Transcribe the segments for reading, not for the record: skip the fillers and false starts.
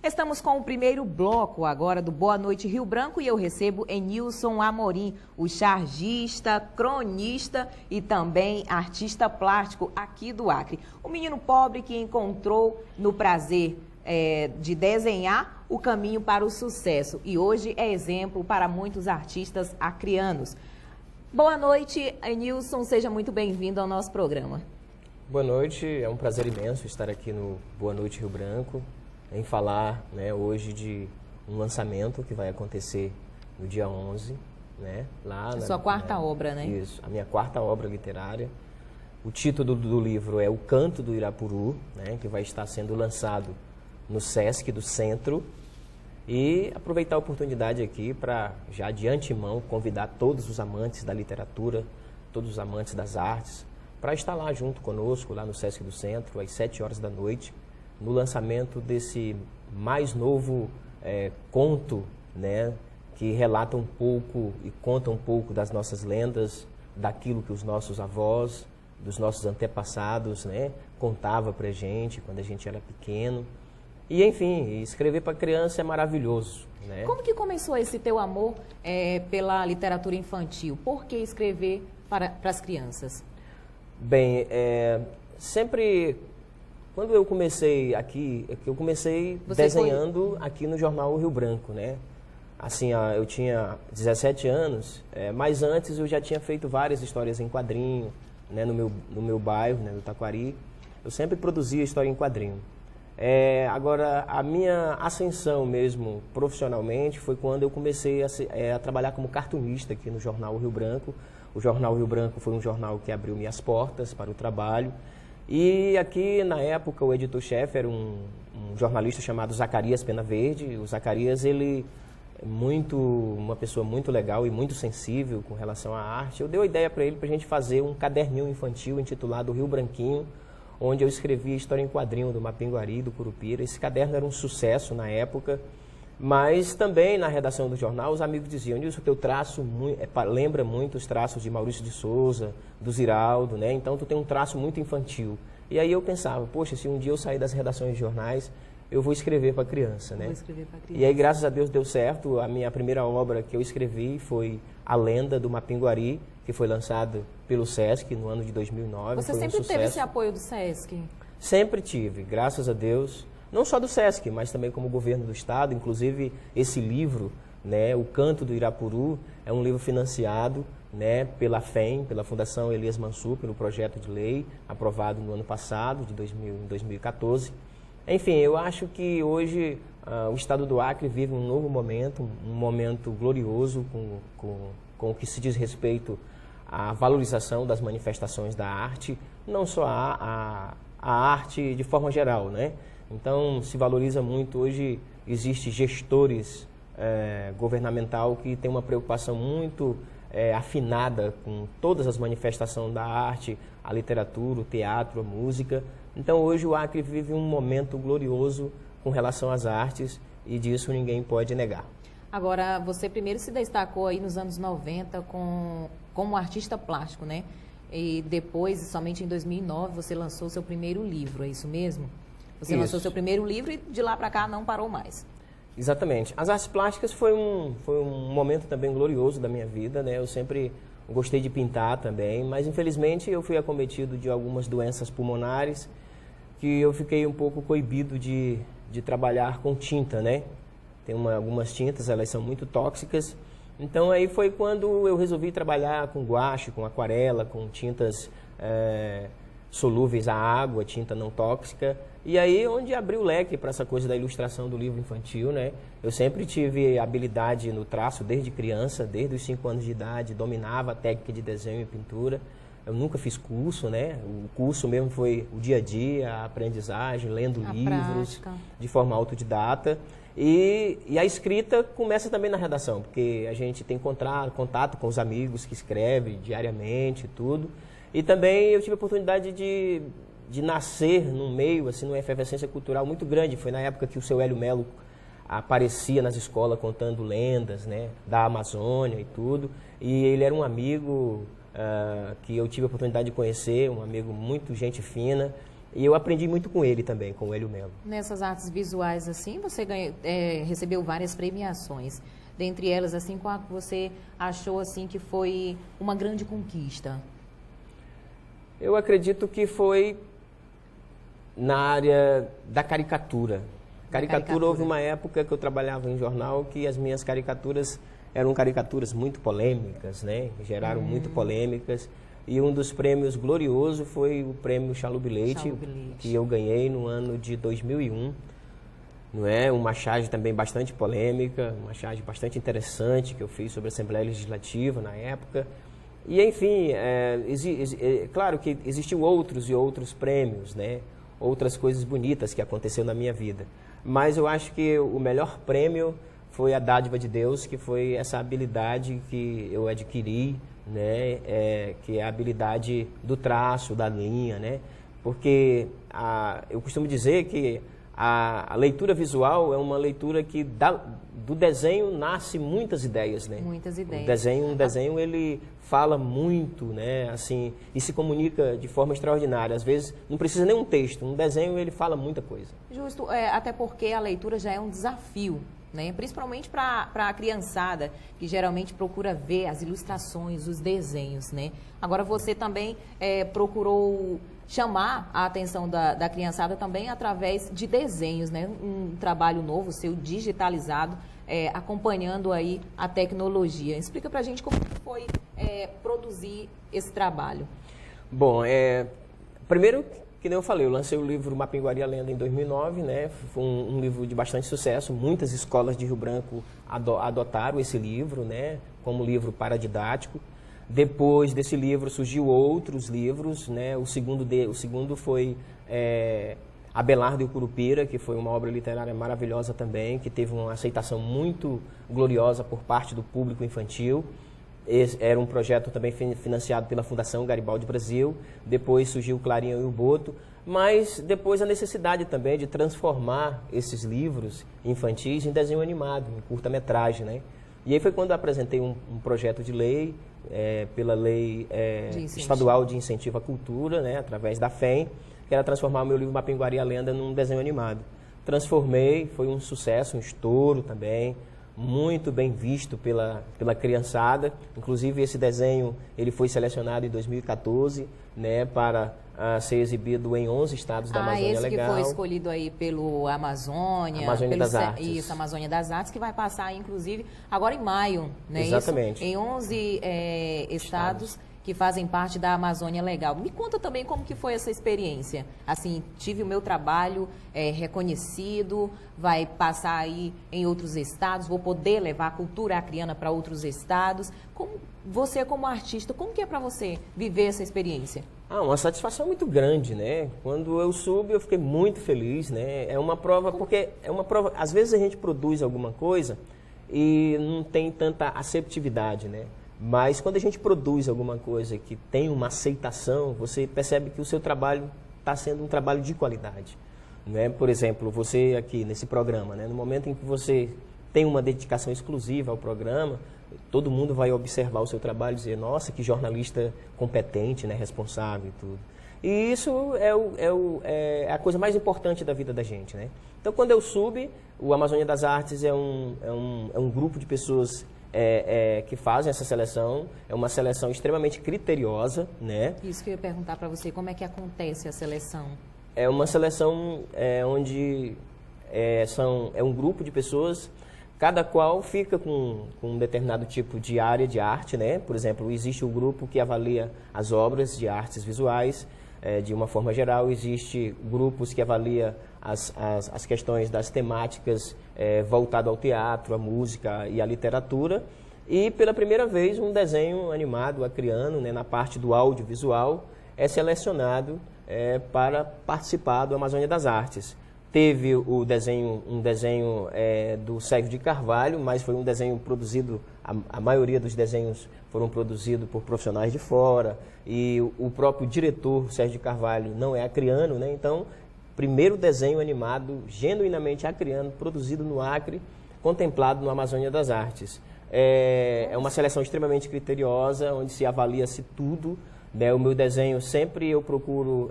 Estamos com o primeiro bloco agora do Boa Noite Rio Branco e eu recebo Enilson Amorim, o chargista, cronista e também artista plástico aqui do Acre. O menino pobre que encontrou no prazer de desenhar o caminho para o sucesso e hoje é exemplo para muitos artistas acreanos. Boa noite, Enilson, seja muito bem-vindo ao nosso programa. Boa noite, é um prazer imenso estar aqui no Boa Noite Rio Branco, em falar hoje de um lançamento que vai acontecer no dia 11, lá na sua quarta obra, né? Isso, a minha quarta obra literária. O título do livro é O Canto do Irapuru, que vai estar sendo lançado no Sesc do Centro. E aproveitar a oportunidade aqui para, já de antemão, convidar todos os amantes da literatura, todos os amantes das artes, para estar lá junto conosco, lá no Sesc do Centro, às 7 horas da noite, no lançamento desse mais novo conto, que relata um pouco e conta um pouco das nossas lendas, daquilo que os nossos avós, dos nossos antepassados, contava pra gente quando a gente era pequeno. E, enfim, escrever para criança é maravilhoso. Como que começou esse teu amor pela literatura infantil? Por que escrever para as crianças? Bem, sempre... Quando eu comecei aqui, eu comecei desenhando aqui no jornal Rio Branco, Assim, eu tinha 17 anos, mas antes eu já tinha feito várias histórias em quadrinho, no meu bairro, no Taquari. Eu sempre produzia história em quadrinho. Agora, a minha ascensão mesmo, profissionalmente, foi quando eu comecei a trabalhar como cartunista aqui no jornal Rio Branco. O jornal Rio Branco foi um jornal que abriu minhas portas para o trabalho. E aqui, na época, o editor-chefe era um jornalista chamado Zacarias Pena Verde. O Zacarias, ele é uma pessoa muito legal e muito sensível com relação à arte. Eu dei a ideia para ele para a gente fazer um caderninho infantil intitulado Rio Branquinho, onde eu escrevia história em quadrinho do Mapinguari, do Curupira. Esse caderno era um sucesso na época, mas também na redação do jornal os amigos diziam: Nilson, o teu traço lembra muito os traços de Maurício de Souza, do Ziraldo, então tu tem um traço muito infantil. E aí eu pensava, poxa, se um dia eu sair das redações de jornais, eu vou escrever para criança, Vou escrever para criança. E aí, graças a Deus, deu certo. A minha primeira obra que eu escrevi foi A Lenda do Mapinguari, que foi lançado pelo Sesc no ano de 2009. Você sempre teve esse apoio do Sesc? Sempre tive, graças a Deus. Não só do Sesc, mas também como governo do Estado. Inclusive, esse livro, O Canto do Irapuru, é um livro financiado pela FEM, pela Fundação Elias Mansur, pelo projeto de lei aprovado no ano passado, em 2014. Enfim, eu acho que hoje o Estado do Acre vive um novo momento, um momento glorioso com o que se diz respeito à valorização das manifestações da arte, não só a arte de forma geral, Então, se valoriza muito. Hoje existe gestores governamental que tem uma preocupação muito afinada com todas as manifestações da arte, a literatura, o teatro, a música. Então, hoje o Acre vive um momento glorioso com relação às artes e disso ninguém pode negar. Agora, você primeiro se destacou aí nos anos 90 como artista plástico, E depois, somente em 2009, você lançou seu primeiro livro, é isso mesmo? Você lançou seu primeiro livro e de lá para cá não parou mais. Exatamente. As artes plásticas foi um momento também glorioso da minha vida, Eu sempre gostei de pintar também, mas infelizmente eu fui acometido de algumas doenças pulmonares que eu fiquei um pouco coibido de trabalhar com tinta, Tem algumas tintas, elas são muito tóxicas. Então aí foi quando eu resolvi trabalhar com guache, com aquarela, com tintas solúveis à água, tinta não tóxica. E aí onde abriu o leque para essa coisa da ilustração do livro infantil, Eu sempre tive habilidade no traço desde criança, desde os 5 anos de idade, dominava a técnica de desenho e pintura. Eu nunca fiz curso, O curso mesmo foi o dia a dia, a aprendizagem, lendo livros, de forma autodidata. E a escrita começa também na redação, porque a gente tem contato com os amigos que escrevem diariamente e tudo. E também eu tive a oportunidade de nascer num meio, assim, numa efervescência cultural muito grande. Foi na época que o seu Hélio Melo aparecia nas escolas contando lendas, da Amazônia e tudo. E ele era um amigo que eu tive a oportunidade de conhecer, um amigo muito gente fina. E eu aprendi muito com ele também, com o Hélio Melo. Nessas artes visuais, assim, você recebeu várias premiações. Dentre elas, assim, qual que você achou, assim, que foi uma grande conquista? Eu acredito que foi na área da caricatura. Caricatura, houve uma época que eu trabalhava em jornal que as minhas caricaturas eram caricaturas muito polêmicas, né? Geraram muito polêmicas. E um dos prêmios gloriosos foi o prêmio Chalub Leite, que eu ganhei no ano de 2001. Não é? Uma charge também bastante polêmica, uma charge bastante interessante que eu fiz sobre a Assembleia Legislativa na época. E, enfim, claro que existiam outros e outros prêmios, né? Outras coisas bonitas que aconteceu na minha vida. Mas eu acho que o melhor prêmio foi a dádiva de Deus, que foi essa habilidade que eu adquiri, né? Que é a habilidade do traço, da linha, né? Porque eu costumo dizer que a leitura visual é uma leitura que do desenho nasce muitas ideias, né? Muitas ideias. Um desenho ele fala muito, né? Assim, e se comunica de forma extraordinária. Às vezes não precisa nem um texto, um desenho ele fala muita coisa. Justo, até porque a leitura já é um desafio, né? Principalmente para a criançada, que geralmente procura ver as ilustrações, os desenhos, né? Agora você também procurou chamar a atenção da criançada também através de desenhos, né? Um trabalho novo seu, digitalizado, acompanhando aí a tecnologia. Explica pra gente como foi produzir esse trabalho. Bom, primeiro, que nem eu falei, eu lancei o livro Mapinguari a Lenda em 2009, né? Foi um livro de bastante sucesso, muitas escolas de Rio Branco adotaram esse livro, né? Como livro paradidático. Depois desse livro surgiu outros livros, né? O segundo foi Abelardo e o Curupira, que foi uma obra literária maravilhosa também, que teve uma aceitação muito gloriosa por parte do público infantil. Era um projeto também financiado pela Fundação Garibaldi Brasil. Depois surgiu o Clarinho e o Boto, mas depois a necessidade também de transformar esses livros infantis em desenho animado, em curta-metragem, né? E aí foi quando eu apresentei um projeto de lei, pela Lei Estadual de Incentivo à Cultura, né, através da FEM, que era transformar o meu livro Mapinguari a Lenda num desenho animado. Transformei, foi um sucesso, um estouro também, muito bem visto pela criançada. Inclusive esse desenho ele foi selecionado em 2014, né, para ser exibido em 11 estados da Amazônia Legal. Que foi escolhido aí pelo Amazônia das Artes. Isso, Amazônia das Artes, que vai passar inclusive agora em maio, né? Exatamente. Isso, em 11 estados que fazem parte da Amazônia Legal. Me conta também como que foi essa experiência. Assim, tive o meu trabalho reconhecido, vai passar aí em outros estados, vou poder levar a cultura acriana para outros estados. Você, como artista, como que é para você viver essa experiência? Uma satisfação muito grande, né? Quando eu soube, eu fiquei muito feliz, né? É uma prova, porque é uma prova... Às vezes a gente produz alguma coisa e não tem tanta aceptividade, né? Mas quando a gente produz alguma coisa que tem uma aceitação, você percebe que o seu trabalho está sendo um trabalho de qualidade, né? Por exemplo, você aqui nesse programa, né? No momento em que você tem uma dedicação exclusiva ao programa, todo mundo vai observar o seu trabalho e dizer, nossa, que jornalista competente, né? Responsável e tudo. E isso é a coisa mais importante da vida da gente, né? Então, quando eu soube, o Amazônia das Artes é um grupo de pessoas que fazem essa seleção, é uma seleção extremamente criteriosa, né? Isso que eu ia perguntar para você, como é que acontece a seleção? É uma seleção onde é um grupo de pessoas, cada qual fica com um determinado tipo de área de arte, né? Por exemplo, existe o grupo que avalia as obras de artes visuais, de uma forma geral, existe grupos que avalia as questões das temáticas voltado ao teatro, à música e à literatura. E, pela primeira vez, um desenho animado acriano, né, na parte do audiovisual, é selecionado para participar do Amazônia das Artes. Teve um desenho do Sérgio de Carvalho, mas foi um desenho produzido, a maioria dos desenhos foram produzidos por profissionais de fora, e o próprio diretor, Sérgio de Carvalho, não é acriano, né? Então, primeiro desenho animado, genuinamente acriano, produzido no Acre, contemplado no Amazônia das Artes. É uma seleção extremamente criteriosa, onde se avalia-se tudo, né? O meu desenho sempre eu procuro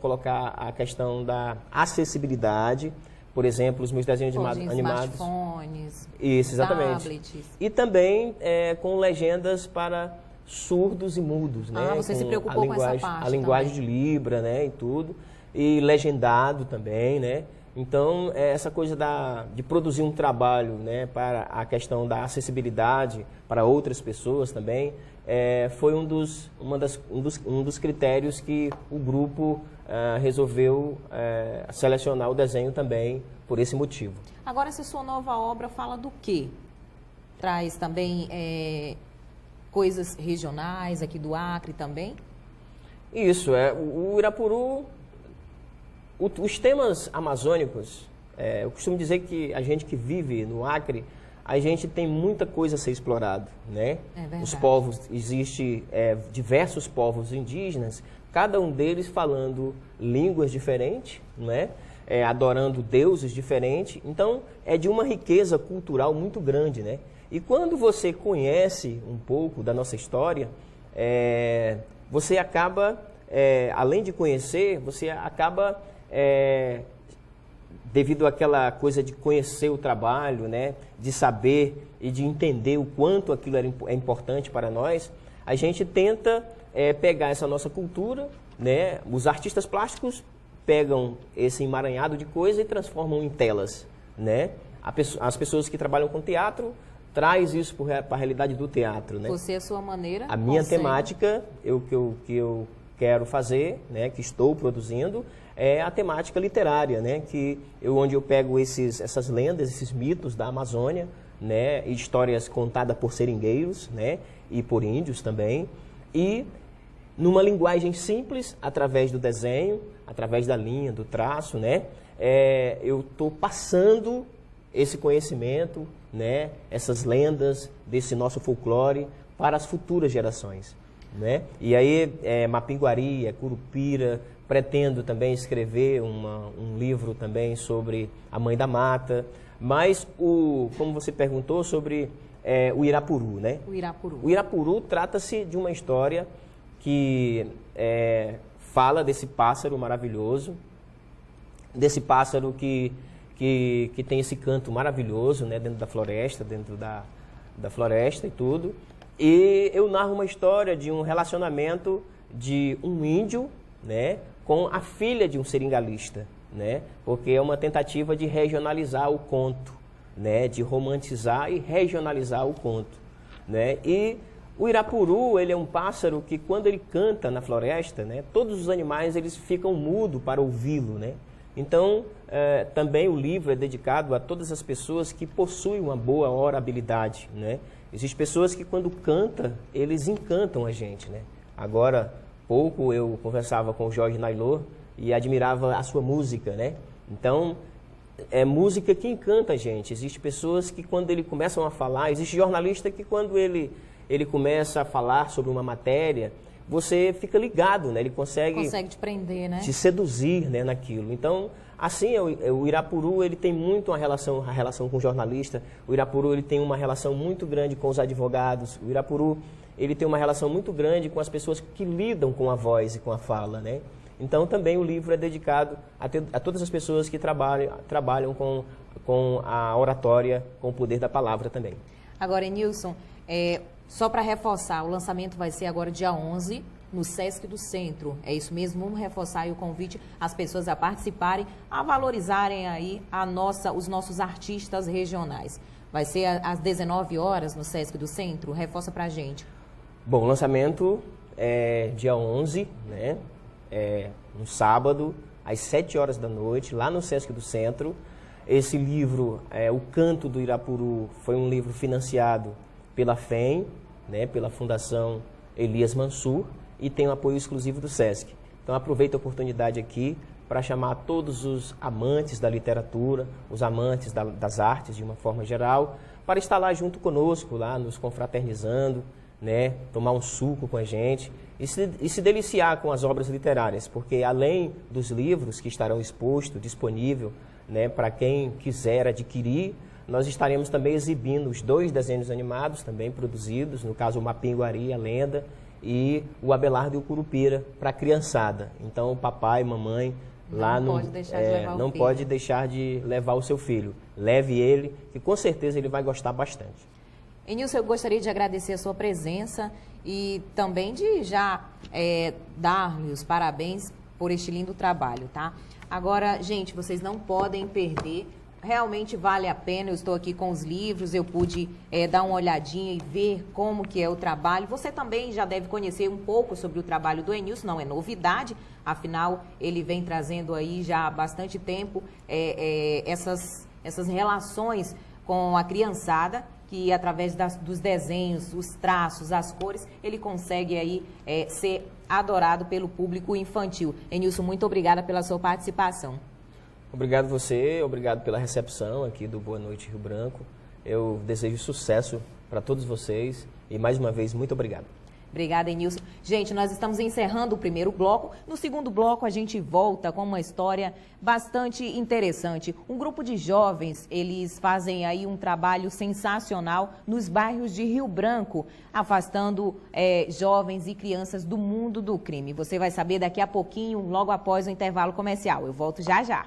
colocar a questão da acessibilidade. Por exemplo, os meus desenhos animados. Smartphones, isso, exatamente. tablets. E também com legendas para surdos e mudos, né? Você se preocupou com essa parte a linguagem também. de Libra, né? E tudo. E legendado também, né? Então, essa coisa de produzir um trabalho, né, para a questão da acessibilidade para outras pessoas também, foi um dos critérios que o grupo resolveu selecionar o desenho também por esse motivo. Agora, essa sua nova obra fala do quê? Traz também coisas regionais aqui do Acre também? Isso, o Irapuru... Os temas amazônicos, eu costumo dizer que a gente que vive no Acre, a gente tem muita coisa a ser explorado, né? Os povos, existem diversos povos indígenas, cada um deles falando línguas diferentes, né? Adorando deuses diferentes. Então, é de uma riqueza cultural muito grande, né? E quando você conhece um pouco da nossa história, você acaba, além de conhecer, você acaba... devido àquela coisa de conhecer o trabalho, né, de saber e de entender o quanto aquilo é importante para nós, a gente tenta pegar essa nossa cultura, né, os artistas plásticos pegam esse emaranhado de coisa e transformam em telas, né? As pessoas que trabalham com teatro traz isso para a realidade do teatro, né? Você, a sua maneira... A minha temática, que eu quero fazer, né, que estou produzindo, é a temática literária, né, onde eu pego essas lendas, esses mitos da Amazônia, né, histórias contadas por seringueiros, né, e por índios também, e numa linguagem simples, através do desenho, através da linha, do traço, né, eu estou passando esse conhecimento, né, essas lendas desse nosso folclore para as futuras gerações, né? E aí, Mapinguari, Curupira, pretendo também escrever um livro também sobre a Mãe da Mata, mas como você perguntou sobre o Irapuru, né? O Irapuru. O Irapuru trata-se de uma história que fala desse pássaro maravilhoso, desse pássaro que tem esse canto maravilhoso, né, dentro da floresta e tudo. E eu narro uma história de um relacionamento de um índio, né, com a filha de um seringalista, né, porque é uma tentativa de regionalizar o conto, né, de romantizar e regionalizar o conto, né. E o Irapuru, ele é um pássaro que quando ele canta na floresta, né, todos os animais eles ficam mudos para ouvi-lo, né. Então, também o livro é dedicado a todas as pessoas que possuem uma boa orabilidade, né. Existem pessoas que quando canta, eles encantam a gente, né. Agora, pouco eu conversava com o Jorge Nailor e admirava a sua música, né. Então, é música que encanta a gente. Existem pessoas que quando ele começam a falar, existe jornalista que quando ele começa a falar sobre uma matéria, você fica ligado, né? Ele consegue te prender, né? Te seduzir, né, naquilo. Então, assim, o Irapuru, ele tem muito a relação com o jornalista. O Irapuru, ele tem uma relação muito grande com os advogados. O Irapuru, ele tem uma relação muito grande com as pessoas que lidam com a voz e com a fala, né? Então, também o livro é dedicado a todas as pessoas que trabalham com a oratória, com o poder da palavra também. Agora, Nilson, só para reforçar, o lançamento vai ser agora dia 11, no Sesc do Centro. É isso mesmo? Vamos reforçar aí o convite às pessoas a participarem, a valorizarem aí os nossos artistas regionais. Vai ser às 19 horas no Sesc do Centro? Reforça para a gente. Bom, o lançamento é dia 11, né? No sábado, às 7 horas da noite, lá no Sesc do Centro. Esse livro, O Canto do Irapuru, foi um livro financiado pela FEM, né, pela Fundação Elias Mansur, e tem um apoio exclusivo do Sesc. Então aproveito a oportunidade aqui para chamar todos os amantes da literatura, os amantes das artes de uma forma geral, para estar lá junto conosco, lá nos confraternizando, né, tomar um suco com a gente e se deliciar com as obras literárias, porque além dos livros que estarão expostos, disponível, né, para quem quiser adquirir, nós estaremos também exibindo os 2 desenhos animados também produzidos, no caso o Mapinguari, a Lenda, e o Abelardo e o Curupira para a criançada. Então, papai, mamãe, lá não pode deixar de levar o seu filho. Leve ele, que com certeza ele vai gostar bastante. Enilson, eu gostaria de agradecer a sua presença e também de já dar-lhe os parabéns por este lindo trabalho, tá? Agora, gente, vocês não podem perder, realmente vale a pena. Eu estou aqui com os livros, eu pude dar uma olhadinha e ver como que é o trabalho. Você também já deve conhecer um pouco sobre o trabalho do Enilson, não é novidade, afinal, ele vem trazendo aí já há bastante tempo essas relações com a criançada, que através dos desenhos, os traços, as cores, ele consegue aí ser adorado pelo público infantil. Enilson, muito obrigada pela sua participação. Obrigado você, obrigado pela recepção aqui do Boa Noite Rio Branco. Eu desejo sucesso para todos vocês e mais uma vez, muito obrigado. Obrigada, Enilson. Gente, nós estamos encerrando o primeiro bloco. No segundo bloco, a gente volta com uma história bastante interessante. Um grupo de jovens, eles fazem aí um trabalho sensacional nos bairros de Rio Branco, afastando jovens e crianças do mundo do crime. Você vai saber daqui a pouquinho, logo após o intervalo comercial. Eu volto já já.